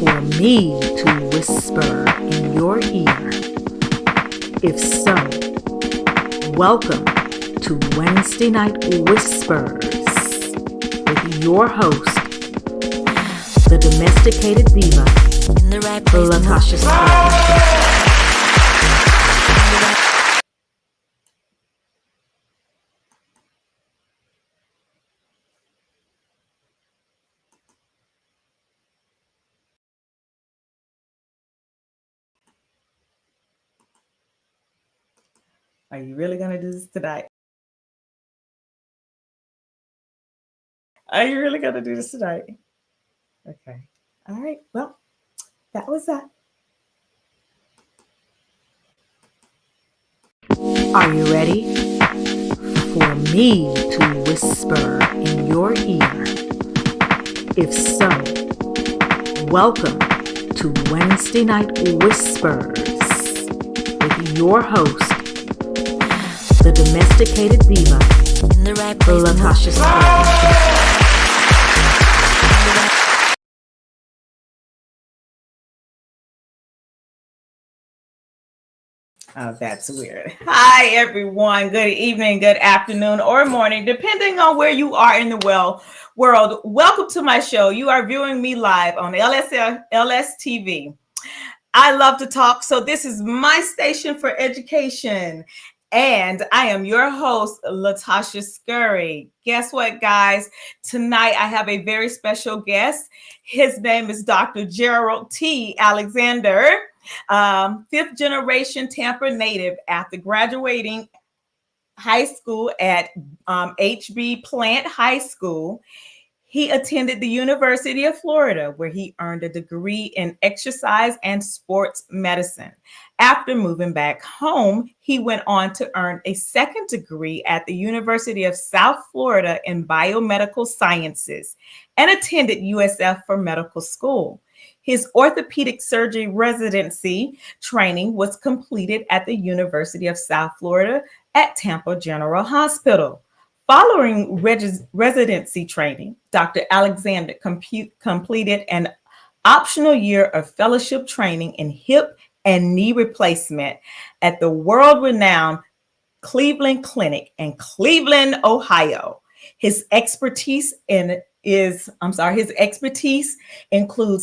for me to whisper in your ear? If so, welcome to Wednesday Night Whispers with your host, the domesticated diva, Latasha Scott. Are you really going to do this tonight? Are you really going to do this tonight? Okay. All right. Well, that was that. Are you ready for me to whisper in your ear? If so, welcome to Wednesday Night Whispers with your host, the domesticated diva, Latasha Scott. Oh, that's weird. Hi, everyone. Good evening, good afternoon, or morning, depending on where you are in the world. Welcome to my show. You are viewing me live on LS TV. I love to talk, so this is my station for education. And I am your host, Latasha Scurry. Guess what, guys? Tonight I have a very special guest. His name is Dr. Gerald T. Alexander, fifth generation Tampa native. After graduating high school at H.B Plant High School, he attended the University of Florida, where he earned a degree in exercise and sports medicine. After moving back home, he went on to earn a second degree at the University of South Florida in Biomedical Sciences and attended USF for medical school. His orthopedic surgery residency training was completed at the University of South Florida at Tampa General Hospital. Following residency training, Dr. Alexander completed an optional year of fellowship training in hip and knee replacement at the world-renowned Cleveland Clinic in Cleveland, Ohio. His expertise includes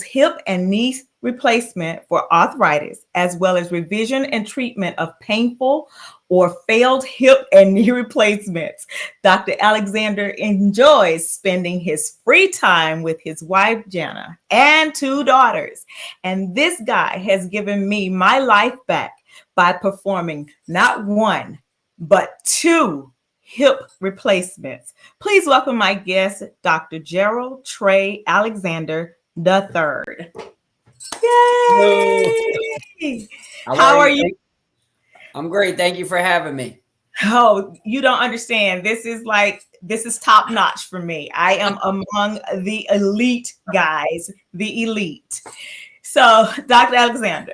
hip and knee replacement for arthritis, as well as revision and treatment of painful or failed hip and knee replacements. Dr. Alexander enjoys spending his free time with his wife, Jana, and two daughters. And this guy has given me my life back by performing not one, but two hip replacements. Please welcome my guest, Dr. Gerald Trey Alexander III. Yay! How are you? I'm great. Thank you for having me. Oh, you don't understand. This is top notch for me. I am among the elite guys, the elite. So, Dr. Alexander,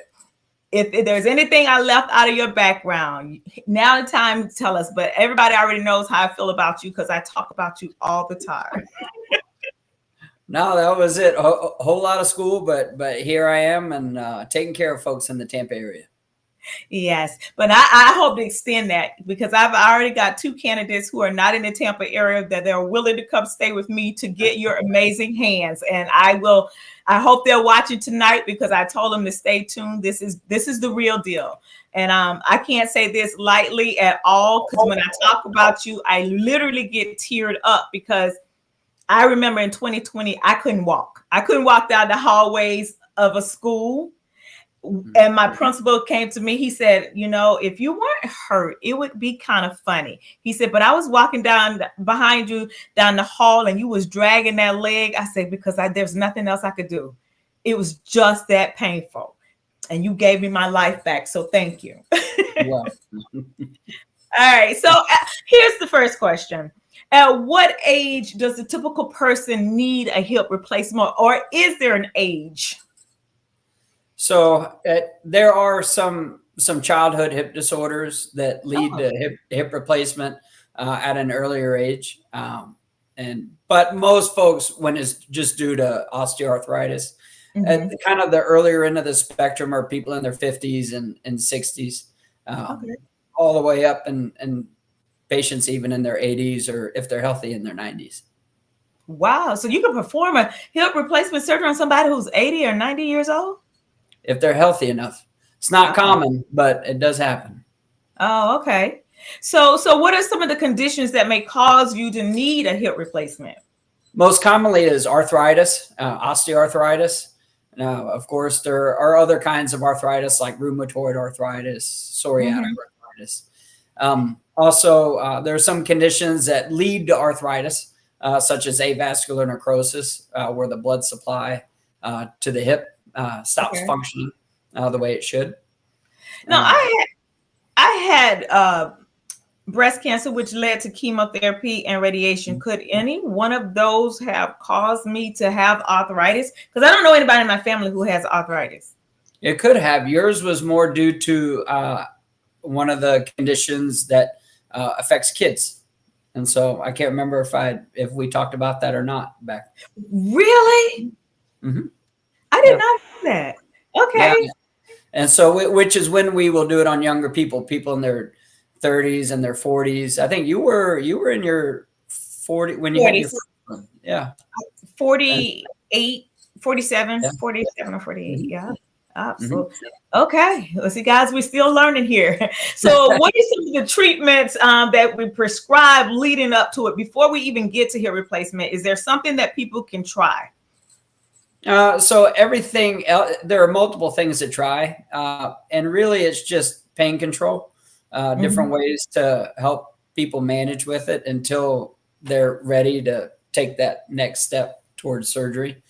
if there's anything I left out of your background, now the time to tell us. But everybody already knows how I feel about you because I talk about you all the time. No, that was it. A whole lot of school, but here I am and taking care of folks in the Tampa area. Yes, but I hope to extend that because I've already got two candidates who are not in the Tampa area that they're willing to come stay with me to get your amazing hands. And I hope they're watching tonight because I told them to stay tuned. This is the real deal. And I can't say this lightly at all because when I talk about you, I literally get teared up because I remember in 2020, I couldn't walk. I couldn't walk down the hallways of a school. And my principal came to me. He said, if you weren't hurt, it would be kind of funny. He said, but I was walking down behind you down the hall and you was dragging that leg. I said, because there's nothing else I could do. It was just that painful. And you gave me my life back. So thank you. Wow. All right. So here's the first question. At what age does the typical person need a hip replacement, or is there an age? So there are some childhood hip disorders that lead to hip replacement at an earlier age. But most folks, when it's just due to osteoarthritis, At Mm-hmm. kind of the earlier end of the spectrum are people in their 50s and 60s, Okay. all the way up, and patients even in their 80s, or if they're healthy, in their 90s. Wow. So you can perform a hip replacement surgery on somebody who's 80 or 90 years old? If they're healthy enough. It's not Oh, common, but it does happen. oh, okay. So what are some of the conditions that may cause you to need a hip replacement? Most commonly is arthritis, osteoarthritis. Now, of course, there are other kinds of arthritis like rheumatoid arthritis, psoriatic Mm-hmm. arthritis. Also, there are some conditions that lead to arthritis, such as avascular necrosis, where the blood supply to the hip stops Okay. functioning the way it should. Now Uh, I had breast cancer, which led to chemotherapy and radiation. Could any one of those have caused me to have arthritis? Because I don't know anybody in my family who has arthritis. it could have. Yours was more due to one of the conditions that affects kids. And so I can't remember if we talked about that or not back. Really? Mhm. I did Yeah. not know that. Yeah. Okay. And so, which is when we will do it on younger people in their 30s and their 40s. I think you were in your 40 when you had your 40s, first one. Yeah. And, 48, 47, yeah. 47 or 48. Mhm. Yeah. Mhm. Absolutely. Okay. Well, see, guys, we're still learning here. So, what are some of the treatments that we prescribe leading up to it before we even get to hip replacement? Is there something that people can try? So everything there are multiple things to try, and really it's just pain control, different Mhm. ways to help people manage with it until they're ready to take that next step towards surgery.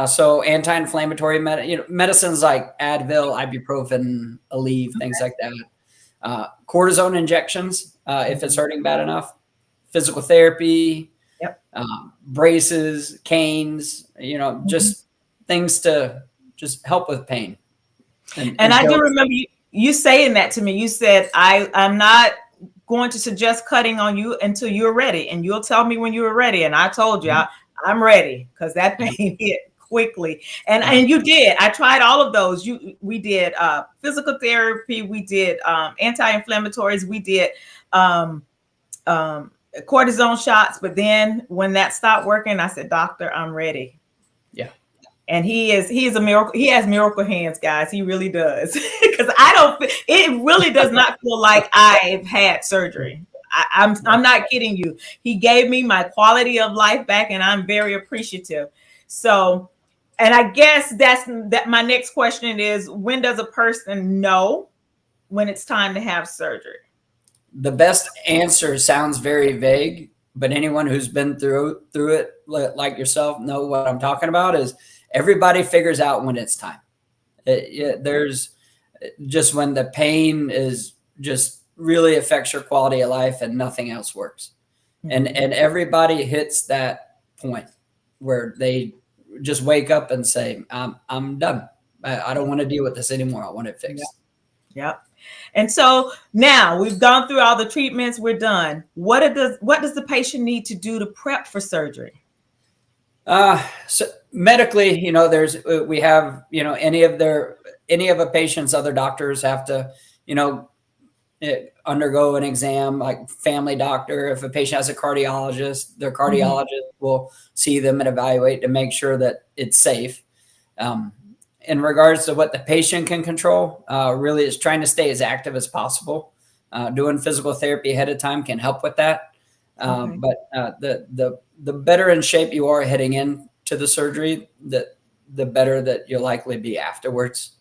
So anti-inflammatory medicines like Advil, ibuprofen, Aleve, things like that. Cortisone injections if it's Mhm. hurting bad enough. Physical therapy, Yep. braces, canes, Mhm. just things to just help with pain and And I do until remember you saying that to me. You said, I'm not going to suggest cutting on you until you're ready. And you'll tell me when you're ready. And I told you, I'm ready because that yeah, pain hit quickly. And yeah. you did. I tried all of those. We did physical therapy, we did anti-inflammatories, we did um, um, cortisone shots. But then when that stopped working, I said, Doctor, I'm ready. Yeah. And he is a miracle. He has miracle hands, guys. He really does. Because I don't. It really does not feel like I've had surgery. I'm not kidding you. He gave me my quality of life back, and I'm very appreciative. So, and I guess that my next question is: when does a person know when it's time to have surgery? The best answer sounds very vague, but anyone who's been through it, like yourself, know what I'm talking about. Is everybody figures out when it's time. There's just when the pain is just really affects your quality of life and nothing else works. And everybody hits that point where they just wake up and say, I'm done. I don't want to deal with this anymore. I want it fixed. Yep. And so now we've gone through all the treatments. We're done. What does the patient need to do to prep for surgery? So medically, we have, any of a patient's other doctors have to, undergo an exam, like family doctor. If a patient has a cardiologist, their Mhm. cardiologist will see them and evaluate to make sure that it's safe. Um, in regards to what the patient can control, really is trying to stay as active as possible. Doing physical therapy ahead of time can help with that. Okay. But the better in shape you are heading into the surgery, the better that you'll likely be afterwards.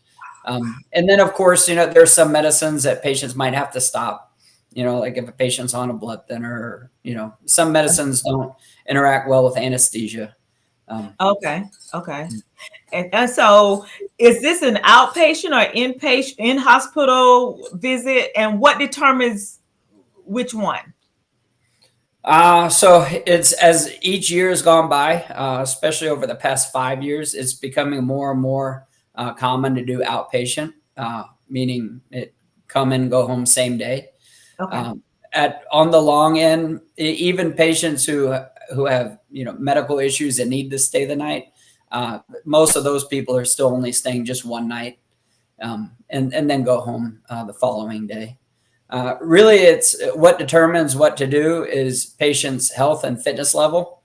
And then, of course, there's some medicines that patients might have to stop. Like if a patient's on a blood thinner, some medicines don't interact well with anesthesia. Okay. Okay. And so is this an outpatient or inpatient in hospital visit? And what determines which one? So it's as each year has gone by, especially over the past 5 years, it's becoming more and more common to do outpatient, meaning it come and go home same day. Okay. On the long end, even patients who have medical issues that need to stay the night, Most of those people are still only staying just one night, and then go home the following day. Really, it's what determines what to do is patient's health and fitness level.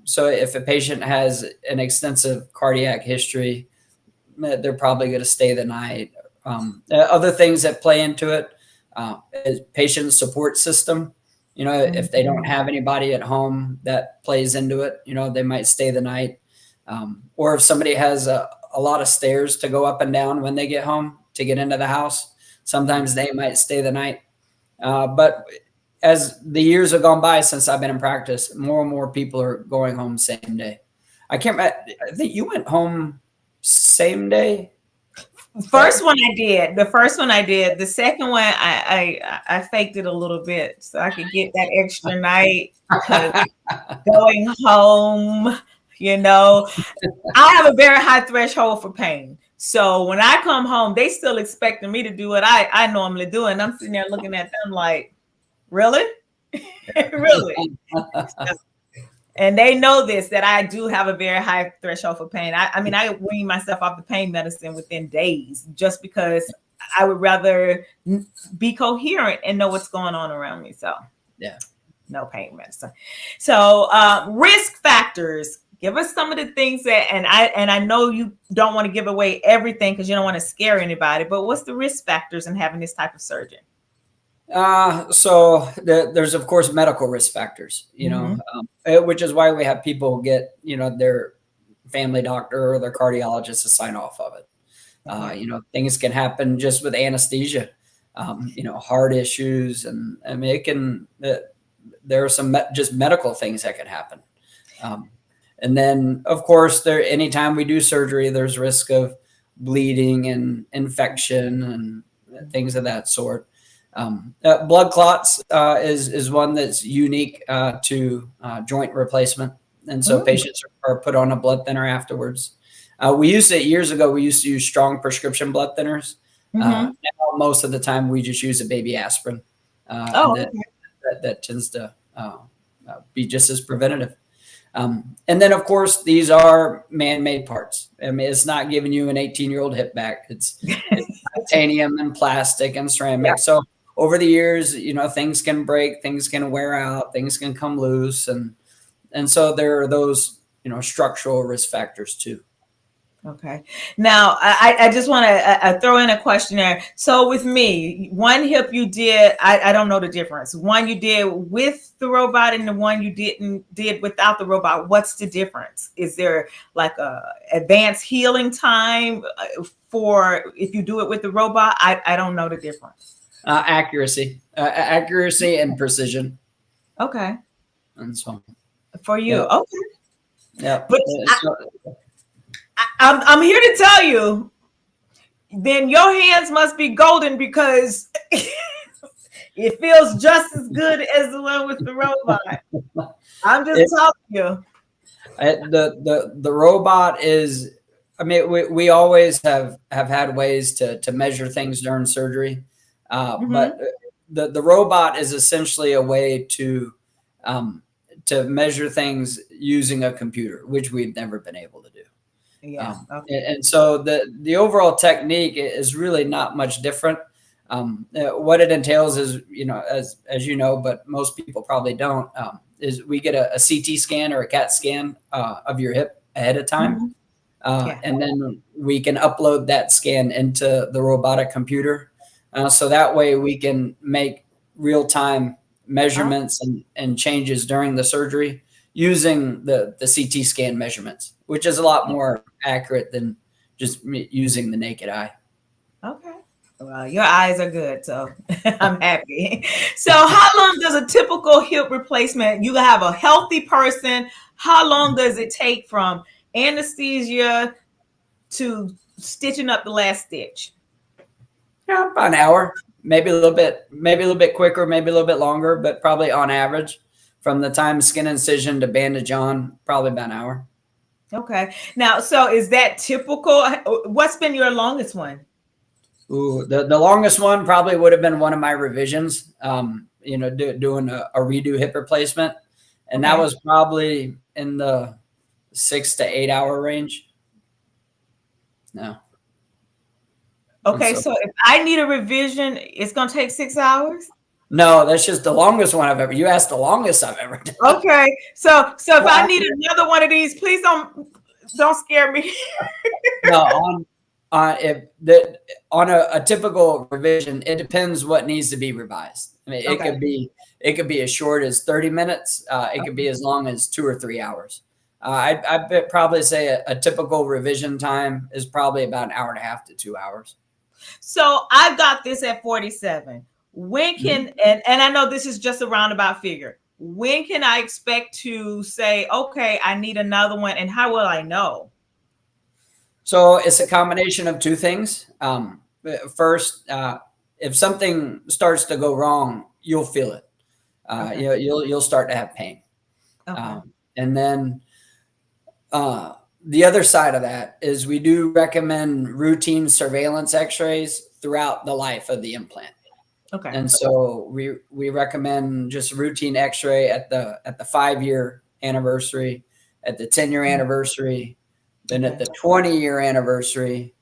So if a patient has an extensive cardiac history, they're probably going to stay the night. Other things that play into it is patient support system. If they don't have anybody at home, that plays into it. They might stay the night. Or if somebody has a lot of stairs to go up and down when they get home to get into the house, sometimes they might stay the night. But as the years have gone by since I've been in practice, more and more people are going home same day. I think you went home same day. First one I did. The first one I did. The second one I faked it a little bit so I could get that extra night. Going home, I have a very high threshold for pain. So when I come home, they still expecting me to do what I normally do, and I'm sitting there looking at them like, really, really. And they know this, that I do have a very high threshold for pain. I mean, I wean myself off the pain medicine within days just because I would rather be coherent and know what's going on around me. So, yeah, no pain medicine. So, risk factors. Give us some of the things that, and I know you don't want to give away everything because you don't want to scare anybody, but what's the risk factors in having this type of surgery? So there's of course medical risk factors, which is why we have people get, their family doctor or their cardiologist to sign off of it. Things can happen just with anesthesia, heart issues, and I mean, there are some just medical things that can happen. And then of course anytime we do surgery, there's risk of bleeding and infection and things of that sort. Blood clots is one that's unique to joint replacement. And so patients are put on a blood thinner afterwards. Years ago, we used to use strong prescription blood thinners. Now most of the time we just use a baby aspirin. That tends to be just as preventative. And then of course, these are man-made parts. I mean, it's not giving you an 18-year-old hip back. It's titanium and plastic and ceramic. Yeah. So over the years, things can break, things can wear out, things can come loose. And so there are those, structural risk factors too. Okay. Now, I just want to throw in a question there. So with me, one hip you did, I don't know the difference. One you did with the robot and the one you did without the robot. What's the difference? Is there like a advanced healing time for if you do it with the robot? I don't know the difference. Accuracy and precision. Okay. And so for you. Yeah. Okay. Yeah. But I'm here to tell you, then your hands must be golden because it feels just as good as the one with the robot. I'm just telling you. The robot is, I mean, we always have had ways to measure things during surgery. But the robot is essentially a way to measure things using a computer, which we've never been able to do. Yeah. And so the overall technique is really not much different. What it entails is, as you know, but most people probably don't, is we get a CT scan or a CAT scan of your hip ahead of time. And then we can upload that scan into the robotic computer. So that way we can make real-time measurements and changes during the surgery using the CT scan measurements, which is a lot more accurate than just using the naked eye. Okay. Well, your eyes are good, so I'm happy. So how long does a typical hip replacement, you have a healthy person, how long does it take from anesthesia to stitching up the last stitch? Yeah, about an hour, maybe a little bit quicker, maybe a little bit longer, but probably on average from the time skin incision to bandage on, probably about an hour. Okay. Now, so is that typical? What's been your longest one? Ooh, the longest one probably would have been one of my revisions, doing a redo hip replacement. And that was probably in the 6 to 8 hour range. No. Okay, so if I need a revision, it's going to take 6 hours? No, that's just the longest one I've ever. You asked the longest I've ever done. Okay, so if I need another one of these, please don't scare me. No, on a typical revision, it depends what needs to be revised. I mean, it could be as short as 30 minutes. It could be as long as 2 or 3 hours. I'd probably say a typical revision time is probably about an hour and a half to 2 hours. So I've got this at 47. When can, and I know this is just a roundabout figure, when can I expect to say, okay, I need another one, and how will I know? So it's a combination of two things. First, if something starts to go wrong, you'll feel it. You'll start to have pain. And then the other side of that is we do recommend routine surveillance x-rays throughout the life of the implant. Okay. And so we recommend just routine x-ray at the 5-year anniversary, at the 10-year anniversary, then at the 20-year anniversary,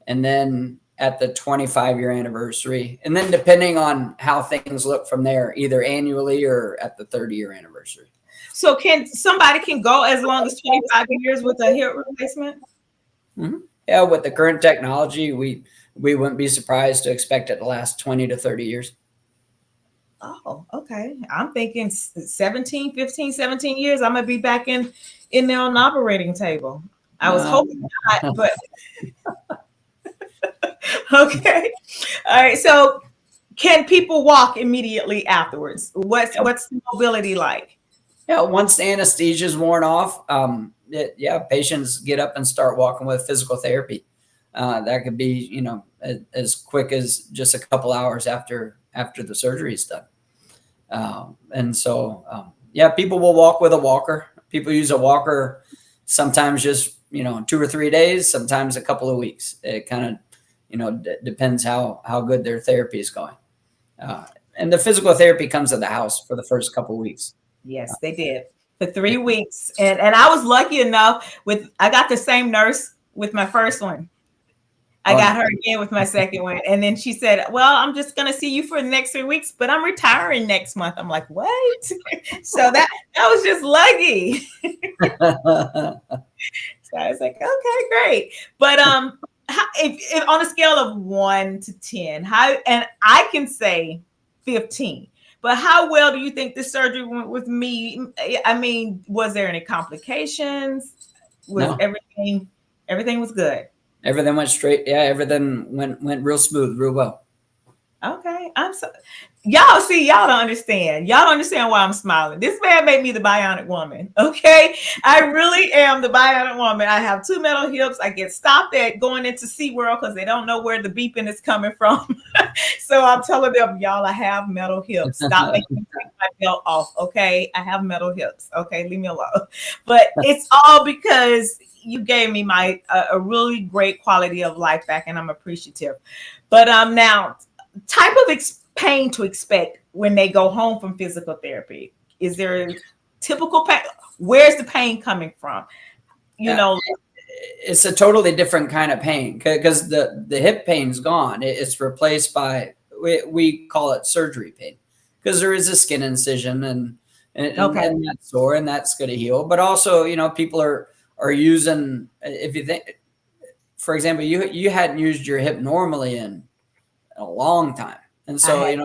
and then at the 25-year anniversary. And then depending on how things look from there, either annually or at the 30-year anniversary. So somebody can go as long as 25 years with a hip replacement? Mm-hmm. Yeah, with the current technology, we wouldn't be surprised to expect it to last 20 to 30 years. Oh, okay. I'm thinking 17 years. I'm going to be back in there on the operating table. I was hoping not, but okay. All right. So can people walk immediately afterwards? What's the mobility like? Yeah, once the anesthesia is worn off, patients get up and start walking with physical therapy. That could be, as quick as just a couple hours after the surgery is done. And so, people will walk with a walker. People use a walker sometimes just, 2 or 3 days, sometimes a couple of weeks. It kind of, depends how good their therapy is going. And the physical therapy comes at the house for the first couple of weeks. Yes, they did for 3 weeks. And I was lucky enough I got the same nurse with my first one. I got her again with my second one. And then she said, well, I'm just going to see you for the next 3 weeks, but I'm retiring next month. I'm like, what? So that was just lucky. So I was like, okay, great. But if on a scale of 1 to 10, and I can say 15. But how well do you think the surgery went with me? I mean, was there any complications? No. Everything was good? Everything went straight. Yeah, everything went real smooth, real well. Okay. Y'all don't understand. Y'all don't understand why I'm smiling. This man made me the bionic woman. Okay. I really am the bionic woman. I have 2 metal hips. I get stopped at going into SeaWorld because they don't know where the beeping is coming from. So I'm telling them, y'all, I have metal hips. Stop making me take my belt off. Okay. I have metal hips. Okay. Leave me alone. But it's all because you gave me a really great quality of life back, and I'm appreciative. But now, type of pain to expect when they go home from physical therapy? Is there a typical pain? Where's the pain coming from? It's a totally different kind of pain because the hip pain's gone. It's replaced by, we call it surgery pain, because there is a skin incision and that's sore and that's going to heal. But also, people are using, if you think, for example, you hadn't used your hip normally in a long time. And so,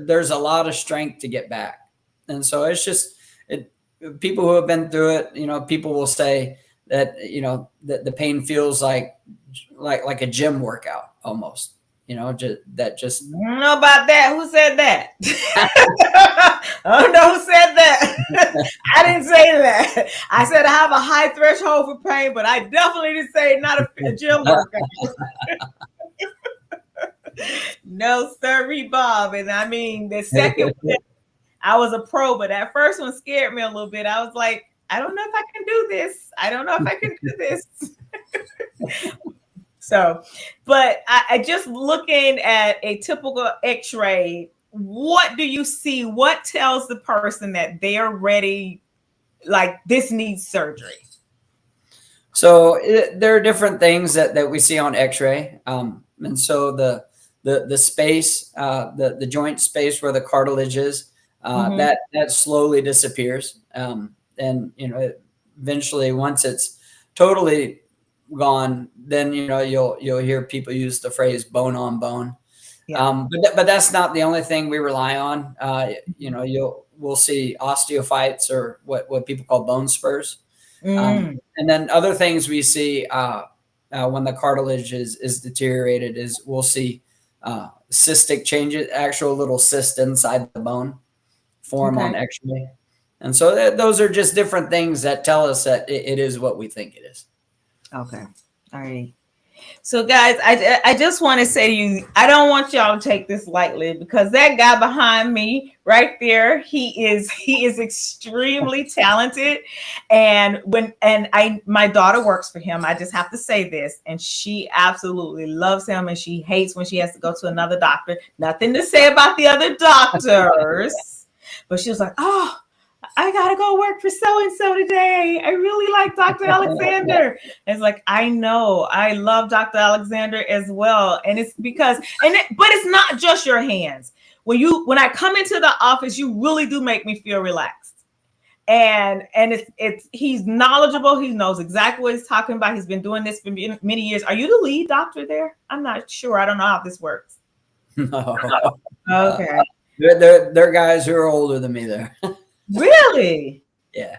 there's a lot of strength to get back. And so it's just, people who have been through it, people will say that, that the pain feels like a gym workout almost, I don't know about that. Who said that? I don't know who said that. I didn't say that. I said I have a high threshold for pain, but I definitely didn't say not a gym workout. No, sirree, Bob. And I mean, the second one, I was a pro, but that first one scared me a little bit. I was like, I don't know if I can do this. I don't know if I can do this. So, but I just looking at a typical x-ray, what do you see? What tells the person that they're ready, like this needs surgery? So there are different things that we see on X-ray, and so the space, the joint space where the cartilage is, Mm-hmm. that slowly disappears, and eventually once it's totally gone, then you'll hear people use the phrase bone on bone. Yeah. But that's not the only thing we rely on. We'll see osteophytes, or what people call bone spurs. Mm. And then other things we see when the cartilage is deteriorated is we'll see cystic changes, actual little cysts inside the bone form on Okay. X-ray. And so those are just different things that tell us that it is what we think it is. Okay. All right. So, guys, I just want to say to you, I don't want y'all to take this lightly, because that guy behind me right there, he is extremely talented. And my daughter works for him. I just have to say this, and she absolutely loves him, and she hates when she has to go to another doctor. Nothing to say about the other doctors, but she was like, "Oh, I gotta go work for so and so today. I really like Dr. Alexander." It's like, I know, I love Dr. Alexander as well, and it's because, but it's not just your hands. When I come into the office, you really do make me feel relaxed, and it's he's knowledgeable. He knows exactly what he's talking about. He's been doing this for many years. Are you the lead doctor there? I'm not sure. I don't know how this works. No. Okay, They're guys who are older than me there. really? Yeah.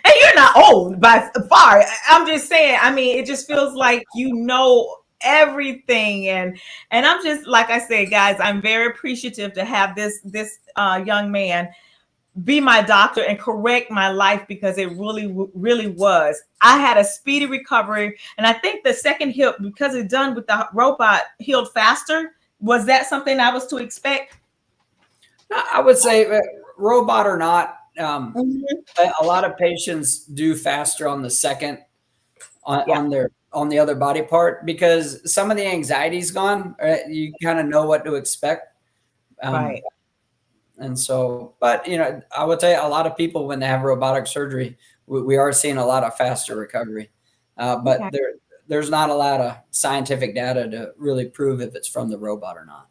And you're not old by far. I'm just saying, I mean, it just feels like you know everything. And I'm just, like I said, guys, I'm very appreciative to have this young man be my doctor and correct my life, because it really was. I had a speedy recovery, and I think the second hip, because it's done with the robot, healed faster. Was that something I was to expect? I would say, robot or not, Mhm. a lot of patients do faster on the second, Yeah, on the other body part, because some of the anxiety's gone. Right? You kind of know what to expect. Um, right. and so, but I would tell you, a lot of people, when they have robotic surgery, we are seeing a lot of faster recovery. But Okay. there's not a lot of scientific data to really prove if it's from the robot or not.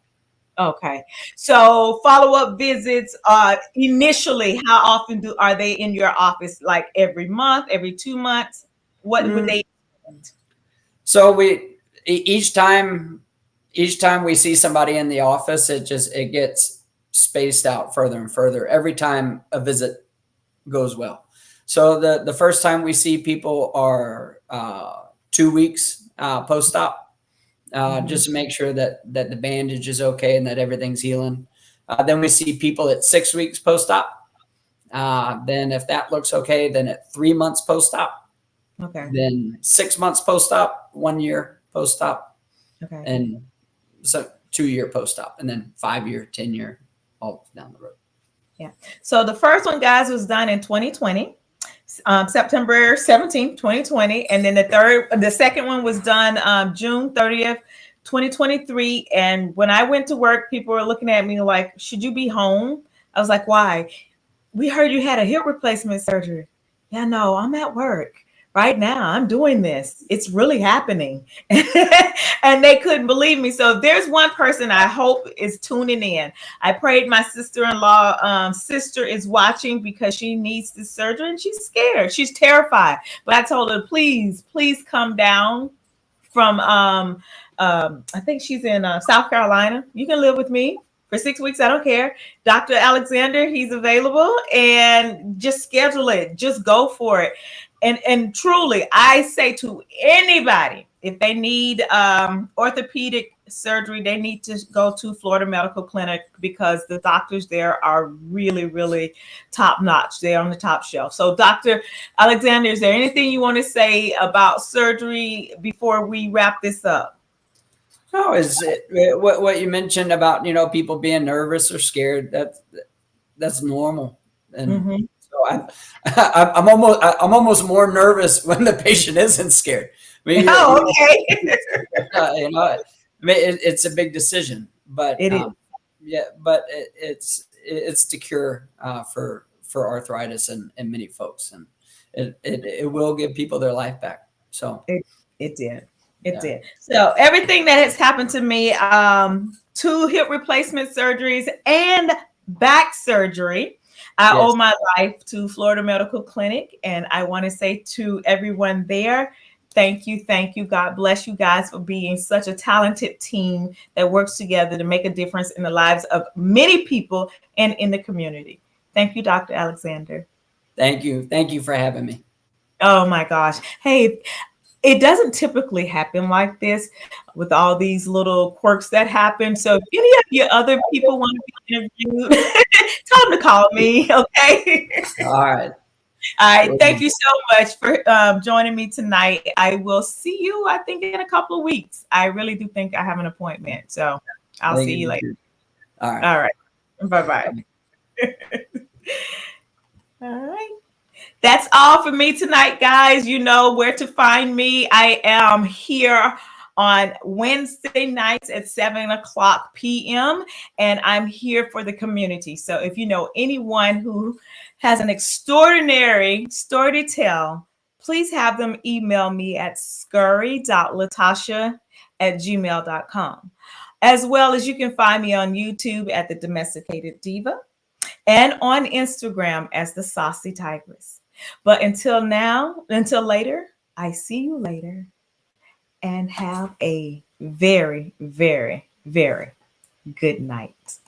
Okay. So follow-up visits, initially, how often are they in your office? Like every month, every 2 months? What would Mm, they? So each time we see somebody in the office, it gets spaced out further and further every time a visit goes well. So the first time we see people are 2 weeks post-op, Mhm. just to make sure that the bandage is okay and that everything's healing. Then we see people at 6 weeks post-op. Then if that looks okay, then at 3 months post-op, Okay. then 6 months post-op, 1 year post-op, Okay. and so 2 year post-op, and then 5 year, 10 year, all down the road. Yeah. So the first one, guys, was done in 2020, September 17th, 2020. And then the second one was done June 30th, 2023. And when I went to work, people were looking at me like, should you be home? I was like, why? We heard you had a hip replacement surgery. Yeah, no, I'm at work right now. I'm doing this. It's really happening. And they couldn't believe me. So there's one person I hope is tuning in. I prayed my sister-in-law, sister is watching, because she needs this surgery and she's scared. She's terrified. But I told her, please come down from I think she's in South Carolina. You can live with me for 6 weeks. I don't care. Dr. Alexander, he's available, and just schedule it. Just go for it. And truly, I say to anybody, if they need orthopedic surgery, they need to go to Florida Medical Clinic, because the doctors there are really top notch. They're on the top shelf. So, Dr. Alexander, is there anything you want to say about surgery before we wrap this up? No, is it what you mentioned about people being nervous or scared? That's normal, and Mm-hmm. so I'm almost more nervous when the patient isn't scared. I mean, Oh, okay. I mean, it's a big decision, but It is. yeah, but it's the cure for arthritis and many folks, and it will give people their life back. So It did. It did. So everything that has happened to me, 2 hip replacement surgeries and back surgery, I owe my life to Florida Medical Clinic. And I want to say to everyone there, thank you. Thank you. God bless you guys for being such a talented team that works together to make a difference in the lives of many people and in the community. Thank you, Dr. Alexander. Thank you. Thank you for having me. Oh my gosh. Hey, it doesn't typically happen like this with all these little quirks that happen. So if any of your other people want to be interviewed, tell them to call me. Okay. All right. All right. Thank you so much for joining me tonight. I will see you, I think, in a couple of weeks. I really do think I have an appointment. So I'll see you later. All right. All right. Bye-bye. All right. That's all for me tonight, guys. You know where to find me. I am here on Wednesday nights at 7:00 p.m. and I'm here for the community. So if you know anyone who has an extraordinary story to tell, please have them email me at scurry.latasha@gmail.com. As well as you can find me on YouTube at The Domesticated Diva and on Instagram as The Saucy Tigress. But until later, I see you later and have a very, very, very good night.